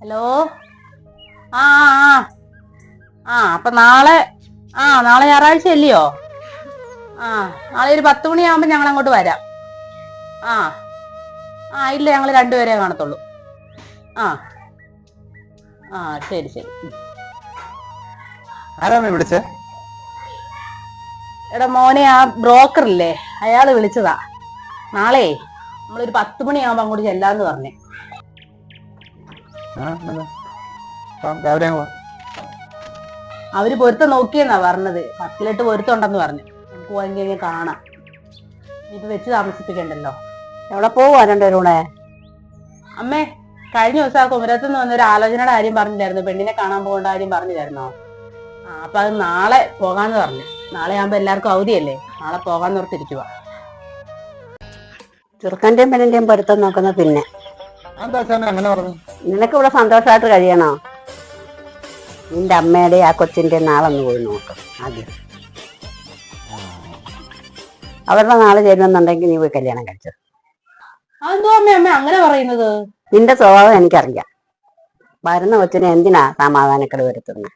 Hello. ആ ആ ആ അപ്പൊ നാളെ ഞായറാഴ്ച അല്ലയോ? നാളെ ഒരു 10 മണിയാകുമ്പോ ഞങ്ങൾ അങ്ങോട്ട് വരാം. ആ ഇല്ല, ഞങ്ങൾ രണ്ടുപേരെ കാണത്തുള്ളൂ. ആ ശരി ശരി. ആരാണ് വിളിച്ചേ? എടാ മോനെ, ആ ബ്രോക്കർ ഇല്ലേ, അയാള് വിളിച്ചതാ. നാളെ നമ്മളൊരു 10 മണിയാകുമ്പോ അങ്ങോട്ട് ചെല്ലാന്ന് പറഞ്ഞേ. അവര് പൊരുത്തം നോക്കിയെന്നാ പറഞ്ഞത്. 10-8 പൊരുത്തം ഉണ്ടെന്ന് പറഞ്ഞു. നമുക്ക് പോയെങ്കിൽ കാണാം. ഇനിയിപ്പോ വെച്ച് താമസിപ്പിക്കണ്ടല്ലോ. എവിടെ പോവാ രണ്ടുപേരും കൂടെ? അമ്മേ, കഴിഞ്ഞ ദിവസം ആ കുമരത്തുനിന്ന് വന്നൊരു ആലോചനയുടെ കാര്യം പറഞ്ഞില്ലായിരുന്നു, പെണ്ണിനെ കാണാൻ പോകേണ്ട കാര്യം പറഞ്ഞില്ലായിരുന്നോ? അപ്പൊ അത് നാളെ പോകാന്ന് പറഞ്ഞു. നാളെ ആകുമ്പോ എല്ലാവർക്കും അവധിയല്ലേ, നാളെ പോകാന്ന് ഓർത്തിരിക്കുക. ചെറുക്കന്റെയും പെണ്ണിന്റെയും പൊരുത്തം നോക്കുന്ന പിന്നെ അങ്ങനെ പറഞ്ഞു. നിനക്ക് ഇവിടെ സന്തോഷമായിട്ട് കഴിയണോ? നിന്റെ അമ്മയുടെ ആ കൊച്ചിന്റെ നാളൊന്ന് പോയി നോക്കും ആദ്യം. അവരുടെ നാള് ചേരുന്നുണ്ടെങ്കിൽ നീ പോയി കല്യാണം കഴിച്ചു. അതെന്തോ അമ്മ അങ്ങനെ പറയുന്നത്? നിന്റെ സ്വഭാവം എനിക്കറിയാം. വരുന്ന കൊച്ചിനെ എന്തിനാ സമാധാനക്കേട് വരുത്തുന്നത്?